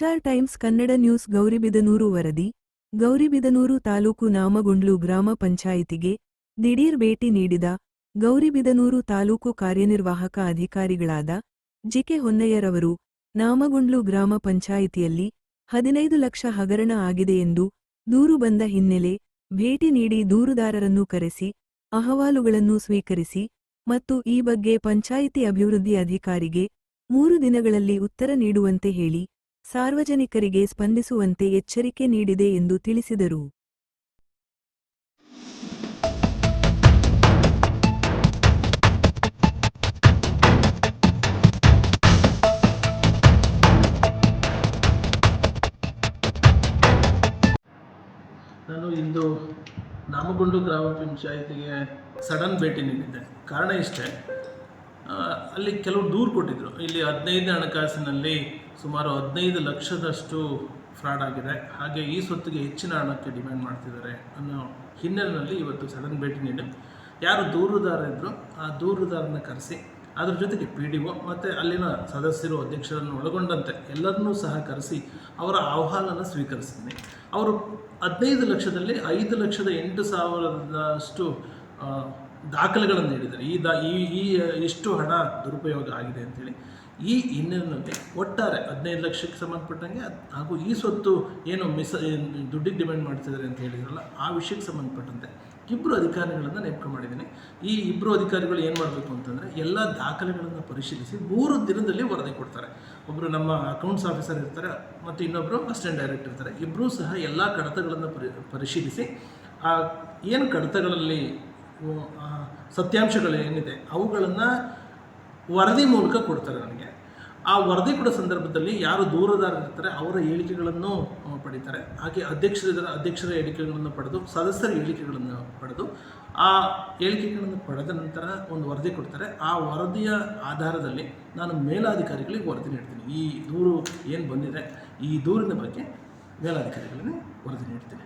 HR times Kannada news Gauribidanur ವರದಿ ಗೌರಿಬಿದನೂರು ತಾಲೂಕು ನಾಮಗುಂಡ್ಲು ಗ್ರಾಮ ಪಂಚಾಯಿತಿಗೆ ದಿಢೀರ್ ಭೇಟಿ ನೀಡಿದ ಗೌರಿಬಿದನೂರು ತಾಲೂಕು ಕಾರ್ಯನಿರ್ವಾಹಕ ಅಧಿಕಾರಿಗಳಾದ ಜಿಕೆ ಹೊನ್ನಯ್ಯರವರು ನಾಮಗುಂಡ್ಲು ಗ್ರಾಮ ಪಂಚಾಯಿತಿಯಲ್ಲಿ 15 ಲಕ್ಷ ಹಗರಣ ಆಗಿದೆ ಎಂದು ದೂರು ಬಂದ ಹಿನ್ನೆಲೆ ಭೇಟಿ ನೀಡಿ ದೂರುದಾರರನ್ನು ಕರೆಸಿ ಅಹವಾಲುಗಳನ್ನು ಸ್ವೀಕರಿಸಿ ಮತ್ತು ಈ ಬಗ್ಗೆ ಪಂಚಾಯಿತಿ ಅಭಿವೃದ್ಧಿ ಅಧಿಕಾರಿಗೆ 3 ದಿನಗಳಲ್ಲಿ ಉತ್ತರ ನೀಡುವಂತೆ ಹೇಳಿ ಸಾರ್ವಜನಿಕರಿಗೆ ಸ್ಪಂದಿಸುವಂತೆ ಎಚ್ಚರಿಕೆ ನೀಡಿದೆ ಎಂದು ತಿಳಿಸಿದರು. ನಾನು ಇಂದು ನಾಮಗುಂಡು ಗ್ರಾಮ ಪಂಚಾಯಿತಿಗೆ ಸಡನ್ ಭೇಟಿ ನೀಡಿದ್ದೆ. ಕಾರಣ ಇಷ್ಟೇ, ಅಲ್ಲಿ ಕೆಲವು ದೂರು ಕೊಟ್ಟಿದ್ದರು. ಇಲ್ಲಿ 15ನೇ ಹಣಕಾಸಿನಲ್ಲಿ ಸುಮಾರು 15 ಲಕ್ಷದಷ್ಟು ಫ್ರಾಡ್ ಆಗಿದೆ, ಹಾಗೆ ಈ ಸ್ವತ್ತಿಗೆ ಹೆಚ್ಚಿನ ಹಣಕ್ಕೆ ಡಿಮ್ಯಾಂಡ್ ಮಾಡ್ತಿದ್ದಾರೆ ಅನ್ನೋ ಹಿನ್ನೆಲೆಯಲ್ಲಿ ಇವತ್ತು ಸಡನ್ ಭೇಟಿ ನೀಡಿ ಯಾರು ದೂರುದಾರ ಇದ್ದರು ಆ ದೂರುದಾರನ ಕರೆಸಿ ಅದ್ರ ಜೊತೆಗೆ PDO ಮತ್ತು ಅಲ್ಲಿನ ಸದಸ್ಯರು ಅಧ್ಯಕ್ಷರನ್ನು ಒಳಗೊಂಡಂತೆ ಎಲ್ಲರನ್ನೂ ಸಹ ಕರೆಸಿ ಅವರ ಆಹ್ವಾನವನ್ನು ಸ್ವೀಕರಿಸಿದ್ದೀನಿ. ಅವರು 15 ಲಕ್ಷದಲ್ಲಿ 5,08,000 ದಾಖಲೆಗಳನ್ನು ನೀಡಿದ್ದಾರೆ. ಇಷ್ಟು ಹಣ ದುರುಪಯೋಗ ಆಗಿದೆ ಅಂಥೇಳಿ. ಈ ಹಿನ್ನೆಲೆಯಲ್ಲಿ ಒಟ್ಟಾರೆ 15 ಲಕ್ಷಕ್ಕೆ ಸಂಬಂಧಪಟ್ಟಂಗೆ ಹಾಗೂ ಈ ಸ್ವತ್ತು ಏನು ದುಡ್ಡಿಗೆ ಡಿಮ್ಯಾಂಡ್ ಮಾಡ್ತಿದ್ದಾರೆ ಅಂತ ಹೇಳಿದ್ರಲ್ಲ, ಆ ವಿಷಯಕ್ಕೆ ಸಂಬಂಧಪಟ್ಟಂತೆ 2 ಅಧಿಕಾರಿಗಳನ್ನು ನೇಮಕ ಮಾಡಿದ್ದೀನಿ. ಈ 2 ಅಧಿಕಾರಿಗಳು ಏನು ಮಾಡಬೇಕು ಅಂತಂದರೆ ಎಲ್ಲ ದಾಖಲೆಗಳನ್ನು ಪರಿಶೀಲಿಸಿ 3 ದಿನದಲ್ಲಿ ವರದಿ ಕೊಡ್ತಾರೆ. ಒಬ್ಬರು ನಮ್ಮ ಅಕೌಂಟ್ಸ್ ಆಫೀಸರ್ ಇರ್ತಾರೆ ಮತ್ತು ಇನ್ನೊಬ್ಬರು ಅಸಿಸ್ಟೆಂಟ್ ಡೈರೆಕ್ಟರ್ ಇರ್ತಾರೆ. ಇಬ್ಬರೂ ಸಹ ಎಲ್ಲ ಕಡತಗಳನ್ನು ಪರಿಶೀಲಿಸಿ ಏನು ಕಡತಗಳಲ್ಲಿ ಸತ್ಯಾಂಶಗಳೇನಿದೆ ಅವುಗಳನ್ನು ವರದಿ ಮೂಲಕ ಕೊಡ್ತಾರೆ ನನಗೆ. ಆ ವರದಿ ಕೊಡೋ ಸಂದರ್ಭದಲ್ಲಿ ಯಾರು ದೂರುದಾರರಿರ್ತಾರೆ ಅವರ ಹೇಳಿಕೆಗಳನ್ನು ಪಡೀತಾರೆ. ಹಾಗೆ ಅಧ್ಯಕ್ಷರ ಹೇಳಿಕೆಗಳನ್ನು ಪಡೆದು ಸದಸ್ಯರ ಹೇಳಿಕೆಗಳನ್ನು ಪಡೆದು ಆ ಹೇಳಿಕೆಗಳನ್ನು ಪಡೆದ ನಂತರ ಒಂದು ವರದಿ ಕೊಡ್ತಾರೆ. ಆ ವರದಿಯ ಆಧಾರದಲ್ಲಿ ನಾನು ಮೇಲಾಧಿಕಾರಿಗಳಿಗೆ ವರದಿ ನೀಡ್ತೀನಿ. ಈ ದೂರು ಏನು ಬಂದಿದೆ ಈ ದೂರಿನ ಬಗ್ಗೆ ಮೇಲಾಧಿಕಾರಿಗಳಿಗೆ ವರದಿ ನೀಡ್ತೀನಿ.